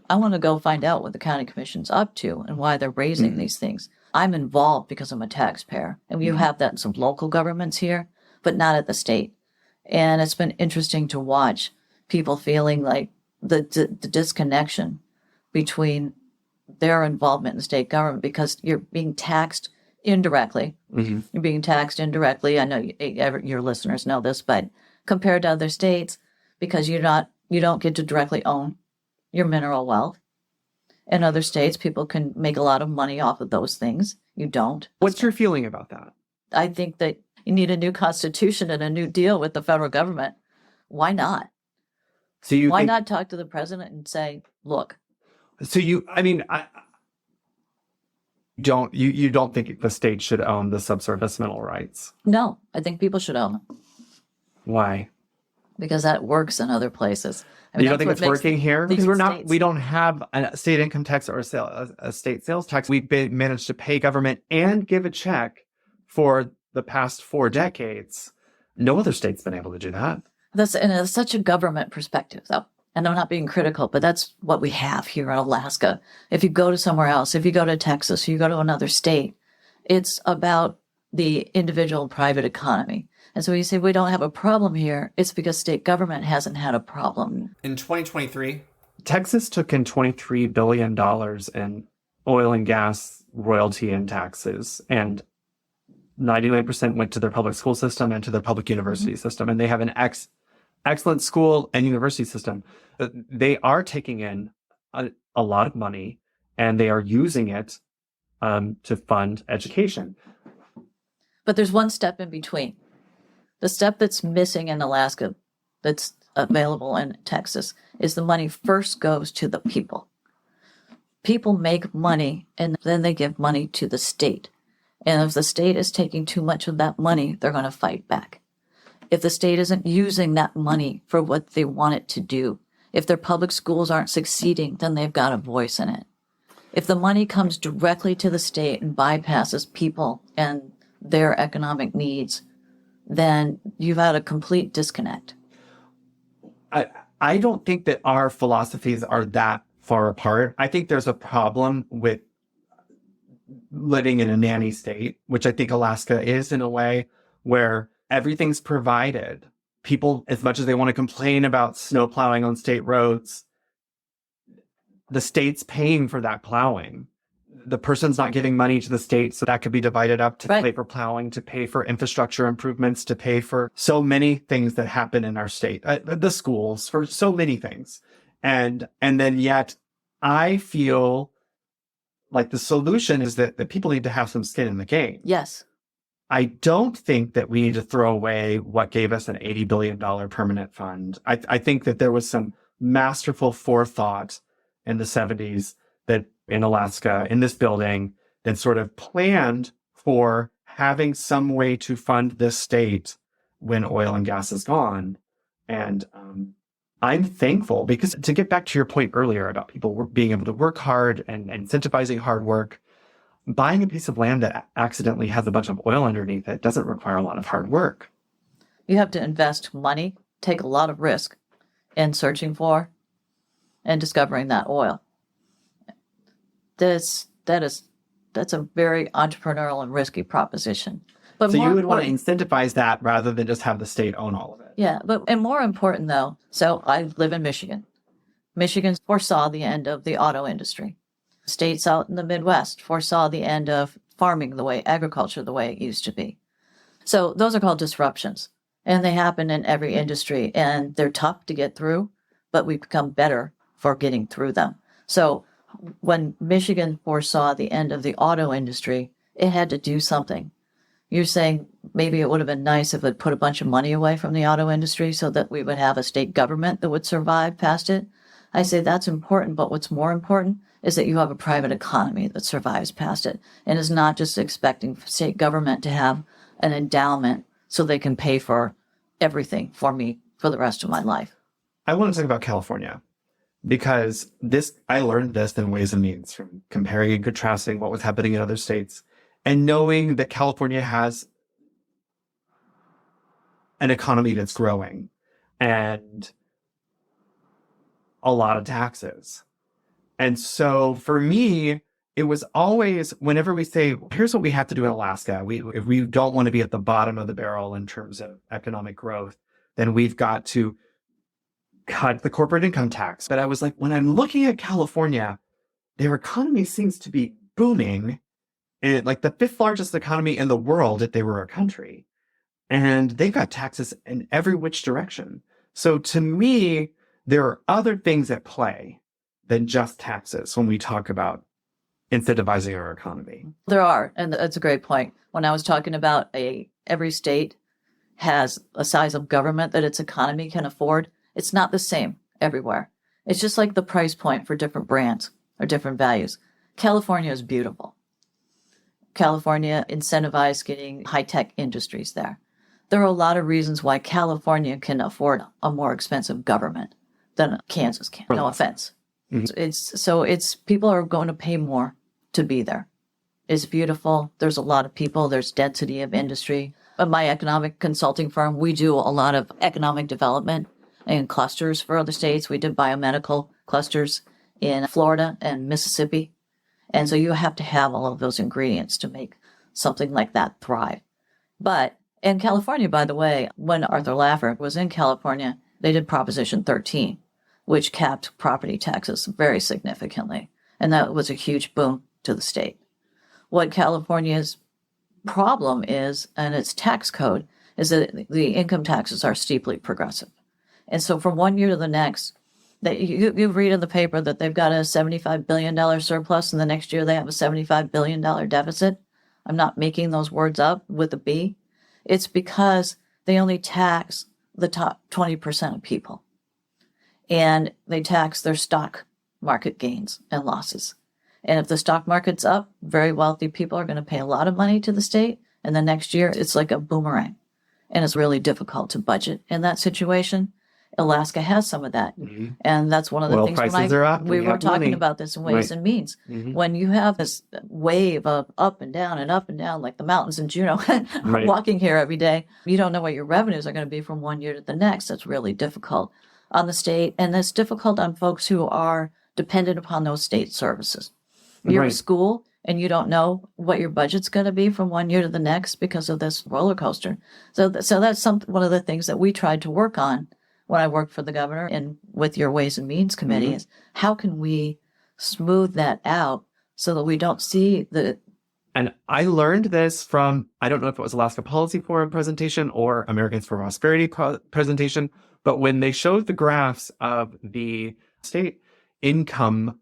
I want to go find out what the county commission's up to and why they're raising these things. I'm involved because I'm a taxpayer. And you have that in some local governments here, but not at the state. And it's been interesting to watch people feeling like the disconnection between their involvement in the state government, because you're being taxed indirectly. Mm-hmm. You're being taxed indirectly. I know your listeners know this, but compared to other states, because you don't get to directly own your mineral wealth. In other states, people can make a lot of money off of those things. You don't. What's your feeling about that? I think that you need a new constitution and a new deal with the federal government. Why not? Why not talk to the president and say, look. So you don't think the state should own the subsurface mineral rights? No, I think people should own them. Why? because that works in other places. You don't think it's working here? Because states. we don't have a state income tax or a state sales tax. We've managed to pay government and give a check for the past 4 decades. No other state's been able to do that. And it's such a government perspective, though. And I'm not being critical, but that's what we have here in Alaska. If you go to somewhere else, if you go to Texas, or you go to another state, it's about the individual and private economy. And so when you say we don't have a problem here, it's because state government hasn't had a problem. In 2023, Texas took in $23 billion in oil and gas royalty and taxes, and 99% went to their public school system and to their public university system. And they have an excellent school and university system. They are taking in a lot of money, and they are using it to fund education. But there's one step in between. The step that's missing in Alaska that's available in Texas is the money first goes to the people. People make money, and then they give money to the state. And if the state is taking too much of that money, they're going to fight back. If the state isn't using that money for what they want it to do, if their public schools aren't succeeding, then they've got a voice in it. If the money comes directly to the state and bypasses people and their economic needs, then you've had a complete disconnect. I don't think that our philosophies are that far apart. I think there's a problem with living in a nanny state, which I think Alaska is in a way, where everything's provided. People, as much as they want to complain about snow plowing on state roads, the state's paying for that plowing. The person's not giving money to the state, so that could be divided up to pay for plowing, to pay for infrastructure improvements, to pay for so many things that happen in our state, the schools, for so many things. And then yet I feel like the solution is that people need to have some skin in the game. Yes. I don't think that we need to throw away what gave us an $80 billion permanent fund. I think that there was some masterful forethought in the 70s that in Alaska, in this building, that sort of planned for having some way to fund this state when oil and gas is gone. And I'm thankful, because to get back to your point earlier about people being able to work hard and incentivizing hard work, buying a piece of land that accidentally has a bunch of oil underneath it doesn't require a lot of hard work. You have to invest money, take a lot of risk in searching for and discovering that oil. That's a very entrepreneurial and risky proposition. But so you would want to incentivize that rather than just have the state own all of it. Yeah, and more important though, so I live in Michigan. Michigan foresaw the end of the auto industry. States out in the Midwest foresaw the end of farming agriculture the way it used to be. So those are called disruptions, and they happen in every industry, and they're tough to get through, but we've become better for getting through them. So when Michigan foresaw the end of the auto industry, it had to do something. You're saying maybe it would have been nice if it put a bunch of money away from the auto industry so that we would have a state government that would survive past it. I say that's important, but what's more important is that you have a private economy that survives past it and is not just expecting state government to have an endowment so they can pay for everything for me for the rest of my life. I want to talk about California, because I learned this in Ways and Means from comparing and contrasting what was happening in other states and knowing that California has an economy that's growing and a lot of taxes. And so for me, it was always, whenever we say, here's what we have to do in Alaska, if we don't want to be at the bottom of the barrel in terms of economic growth, then we've got to cut the corporate income tax. But I was like, when I'm looking at California, their economy seems to be booming, and like the 5th largest economy in the world if they were a country. And they've got taxes in every which direction. So to me, there are other things at play than just taxes when we talk about incentivizing our economy. There are, and that's a great point. When I was talking about every state has a size of government that its economy can afford, it's not the same everywhere. It's just like the price point for different brands or different values. California is beautiful. California incentivized getting high-tech industries there. there are a lot of reasons why California can afford a more expensive government than Kansas can. No offense. It's people are going to pay more to be there. It's beautiful. There's a lot of people. There's density of industry. At my economic consulting firm, we do a lot of economic development and clusters for other states. We did biomedical clusters in Florida and Mississippi. And so you have to have all of those ingredients to make something like that thrive. But in California, by the way, when Arthur Laffer was in California, they did Proposition 13, which capped property taxes very significantly. And that was a huge boom to the state. What California's problem is, and its tax code, is that the income taxes are steeply progressive. And so from one year to the next, you read in the paper that they've got a $75 billion surplus, and the next year they have a $75 billion deficit. I'm not making those words up with a B. It's because they only tax the top 20% of people. And they tax their stock market gains and losses. And if the stock market's up, very wealthy people are going to pay a lot of money to the state. And the next year, it's like a boomerang. And it's really difficult to budget in that situation. Alaska has some of that. And that's one of the Oil things prices are up. we were talking money. about this in Ways Right. and Means. When you have this wave of up and down, like the mountains in Juneau, Right. walking here every day, you don't know what your revenues are going to be from one year to the next. That's really difficult on the state. And it's difficult on folks who are dependent upon those state services. You're Right. at school and you don't know what your budget's going to be from one year to the next because of this roller coaster. So that's one of the things that we tried to work on when I worked for the governor and with your Ways and Means Committee is how can we smooth that out so that we don't see the... And I learned this from, I don't know if it was Alaska Policy Forum presentation or Americans for Prosperity presentation, but when they showed the graphs of the state income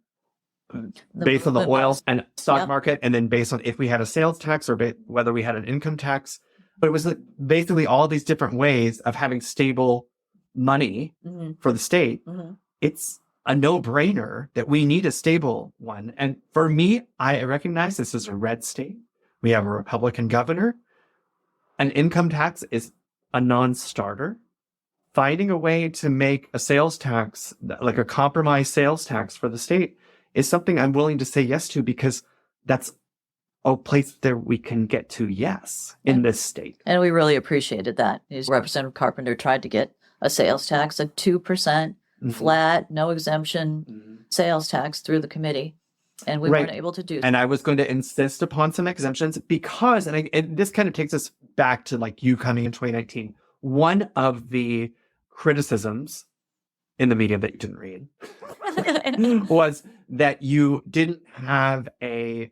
based on the oil and stock market, and then based on if we had a sales tax or whether we had an income tax, but it was like basically all these different ways of having stable money for the state. It's a no-brainer that we need a stable one. And for me, I recognize this is a red state. We have a Republican governor. An income tax is a non-starter. Finding a way to make a sales tax, like a compromise sales tax for the state, is something I'm willing to say yes to because that's a place that we can get to yes in this state. And we really appreciated that. Representative Carpenter tried to get a sales tax, a 2% flat, no exemption sales tax through the committee. And we weren't able to do that. And I was going to insist upon some exemptions because, and this kind of takes us back to like you coming in 2019. One of the criticisms in the media that you didn't read was that you didn't have a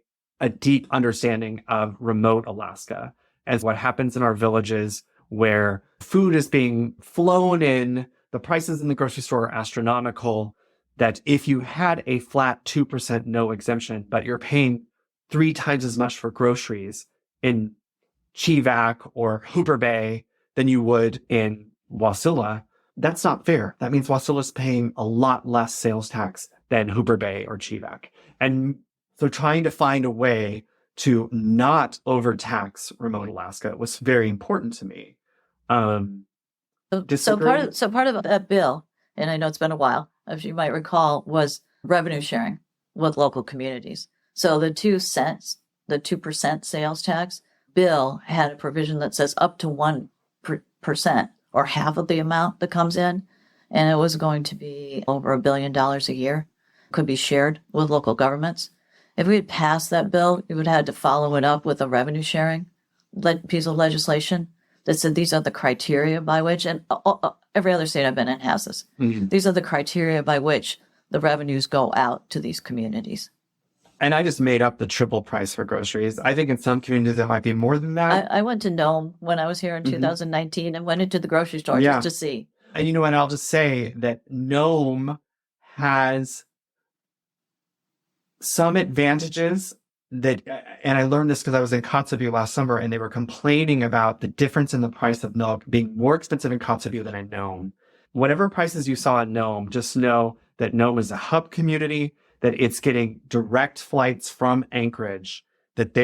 deep understanding of remote Alaska as what happens in our villages where food is being flown in, the prices in the grocery store are astronomical, that if you had a flat 2% no exemption, but you're paying 3 times as much for groceries in Chivak or Hooper Bay than you would in Wasilla, that's not fair. That means Wasilla's paying a lot less sales tax than Hooper Bay or Chivak. And so trying to find a way to not overtax remote Alaska was very important to me. So part of that bill, and I know it's been a while, as you might recall, was revenue sharing with local communities. So the 2% sales tax bill had a provision that says up to 1% or half of the amount that comes in, and it was going to be over $1 billion a year, could be shared with local governments. If we had passed that bill, we would have had to follow it up with a revenue sharing piece of legislation that said these are the criteria by which, and every other state I've been in has this, these are the criteria by which the revenues go out to these communities. And I just made up the triple price for groceries. I think in some communities it might be more than that. I went to Nome when I was here in 2019 and went into the grocery store just to see. And you know what? I'll just say that Nome has some advantages that, and I learned this because I was in Kotzebue last summer and they were complaining about the difference in the price of milk being more expensive in Kotzebue than in Nome. Whatever prices you saw in Nome, just know that Nome is a hub community, that it's getting direct flights from Anchorage, that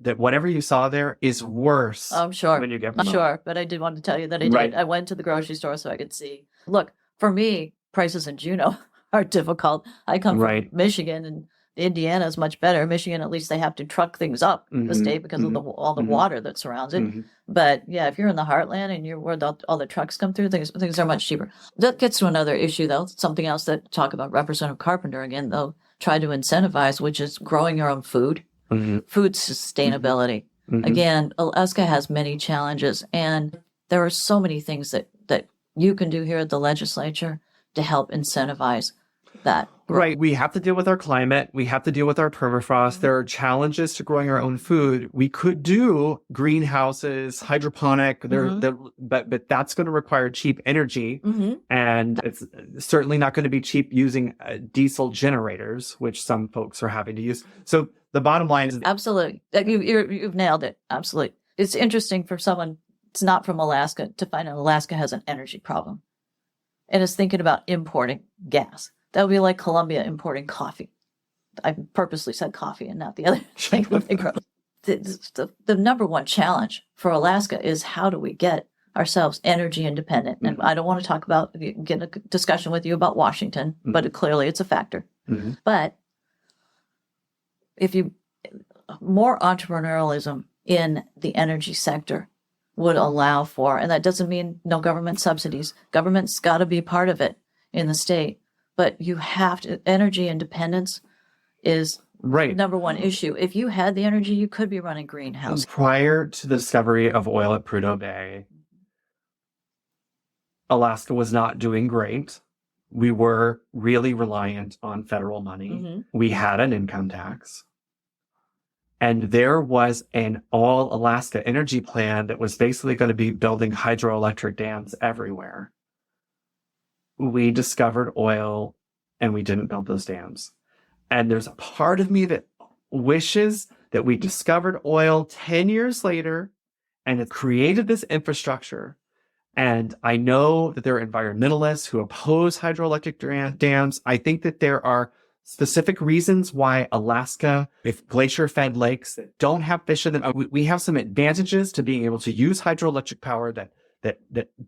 that whatever you saw there is worse. I'm sure. When you get I'm sure. But I did want to tell you that I did. Right. I went to the grocery store so I could see. Look, for me, prices in Juneau are difficult. I come from Michigan, and Indiana is much better. Michigan, at least they have to truck things up the state because of all the water that surrounds it. But yeah, if you're in the heartland and you're where all the trucks come through, things are much cheaper. That gets to another issue, though. Something else that talk about Representative Carpenter again, though, try to incentivize, which is growing your own food, food sustainability. Again, Alaska has many challenges, and there are so many things that you can do here at the legislature to help incentivize that. Right. We have to deal with our climate. We have to deal with our permafrost. There are challenges to growing our own food. We could do greenhouses, hydroponic, but that's going to require cheap energy. And it's certainly not going to be cheap using diesel generators, which some folks are having to use. So the bottom line is... Absolutely. You've nailed it. Absolutely. It's interesting for someone that's not from Alaska to find out Alaska has an energy problem and is thinking about importing gas. That would be like Colombia importing coffee. I purposely said coffee and not the other thing that they grow. The number one challenge for Alaska is how do we get ourselves energy independent? And I don't want to get a discussion with you about Washington, but clearly it's a factor. But more entrepreneurialism in the energy sector would allow for, and that doesn't mean no government subsidies. Government's got to be part of it in the state. But you have to, energy independence is number one issue. If you had the energy, you could be running greenhouse. Prior to the discovery of oil at Prudhoe Bay, Alaska was not doing great. We were really reliant on federal money. We had an income tax. And there was an all Alaska energy plan that was basically going to be building hydroelectric dams everywhere. We discovered oil and we didn't build those dams. And there's a part of me that wishes that we discovered oil 10 years later and it created this infrastructure. And I know that there are environmentalists who oppose hydroelectric dams. I think that there are specific reasons why Alaska, with glacier-fed lakes that don't have fish in them, we have some advantages to being able to use hydroelectric power that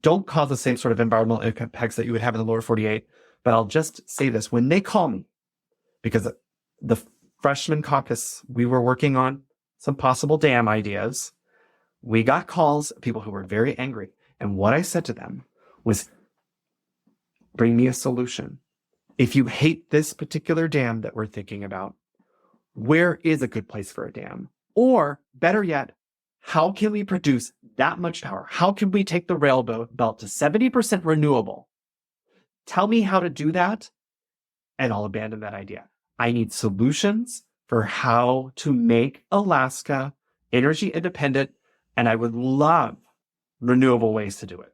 don't cause the same sort of environmental impacts that you would have in the lower 48. But I'll just say this. When they call me, because the freshman caucus, we were working on some possible dam ideas, we got calls of people who were very angry. And what I said to them was, bring me a solution. If you hate this particular dam that we're thinking about, where is a good place for a dam? Or better yet, how can we produce that much power? How can we take the rail belt to 70% renewable? Tell me how to do that, and I'll abandon that idea. I need solutions for how to make Alaska energy independent, and I would love renewable ways to do it.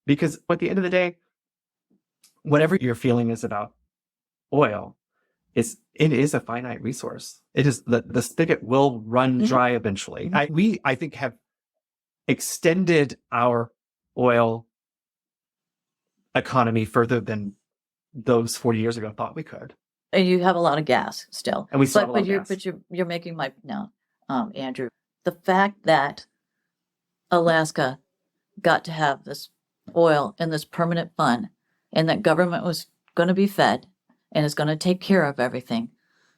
Because at the end of the day, whatever your feeling is about oil, it is a finite resource. It is the spigot will run dry eventually. I think have extended our oil economy further than those 40 years ago thought we could. And you have a lot of gas still. And we still have a lot of gas. But you're making my now, Andrew. The fact that Alaska got to have this oil in this permanent fund, and that government was going to be fed and is going to take care of everything,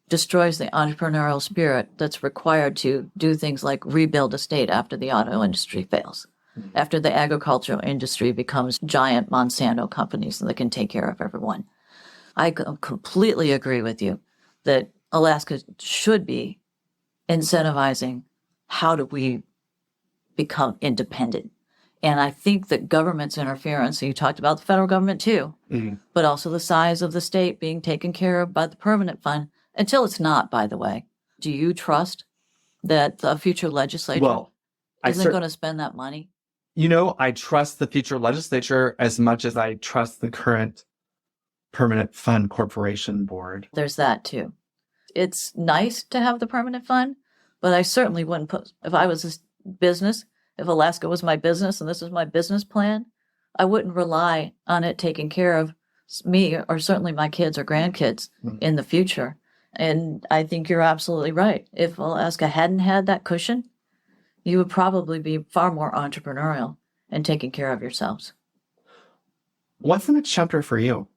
destroys the entrepreneurial spirit that's required to do things like rebuild a state after the auto industry fails, after the agricultural industry becomes giant Monsanto companies that can take care of everyone. I completely agree with you that Alaska should be incentivizing how do we become independent. And I think that government's interference, so you talked about the federal government too, but also the size of the state being taken care of by the permanent fund, until it's not, by the way. Do you trust that the future legislature isn't going to spend that money? You know, I trust the future legislature as much as I trust the current permanent fund corporation board. There's that too. It's nice to have the permanent fund, but I certainly wouldn't put, if I was a business, if Alaska was my business and this was my business plan, I wouldn't rely on it taking care of me or certainly my kids or grandkids in the future. And I think you're absolutely right. If Alaska hadn't had that cushion, you would probably be far more entrepreneurial and taking care of yourselves. What's the next chapter for you?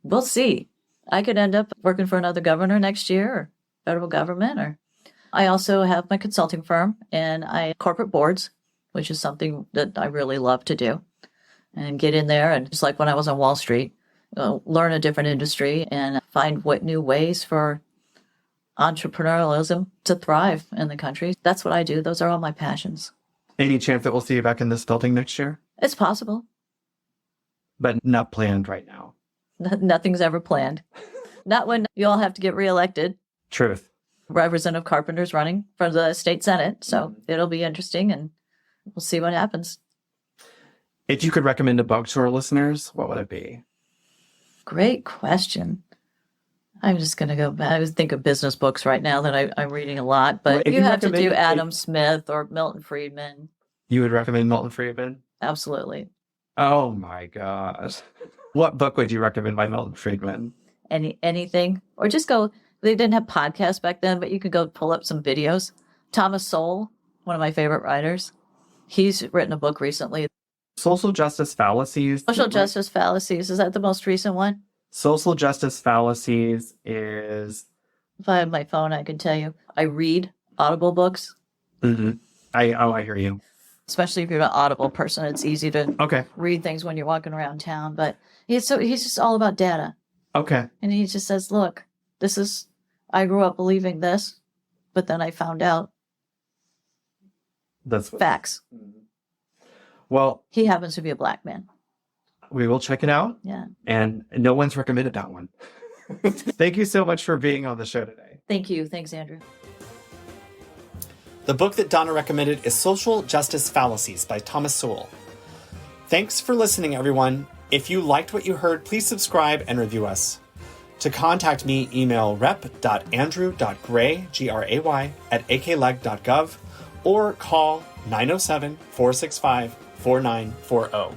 We'll see. I could end up working for another governor next year, or federal government, or I also have my consulting firm and I corporate boards, which is something that I really love to do, and get in there. And just like when I was on Wall Street, learn a different industry and find what new ways for entrepreneurialism to thrive in the country. That's what I do. Those are all my passions. Any chance that we'll see you back in this building next year? It's possible. But not planned right now. Nothing's ever planned. Not when you all have to get reelected. Truth. Representative Carpenter's running for the state Senate, so it'll be interesting, and we'll see what happens. If you could recommend a book to our listeners, what would it be? Great question. I'm just going to go back. I was think of business books right now that I'm reading a lot, but Well, you have to do Adam Smith or Milton Friedman. You would recommend Milton Friedman? Absolutely. Oh my gosh. What book would you recommend by Milton Friedman? Anything. Or just go, they didn't have podcasts back then, but you could go pull up some videos. Thomas Sowell, one of my favorite writers, he's written a book recently. Social Justice Fallacies. Social Justice Fallacies. Is that the most recent one? Social Justice Fallacies is... If I have my phone, I can tell you. I read Audible books. Mm-hmm. I hear you. Especially if you're an Audible person, it's easy to read things when you're walking around town. But he's just all about data. Okay. And he just says, look, I grew up believing this, but then I found out that's facts. Well, he happens to be a black man. We will check it out. Yeah. And no one's recommended that one. Thank you so much for being on the show today. Thank you. Thanks, Andrew. The book that Donna recommended is Social Justice Fallacies by Thomas Sowell. Thanks for listening, everyone. If you liked what you heard, please subscribe and review us. To contact me, email rep.andrew.gray, Gray, @akleg.gov or call 907-465-4940.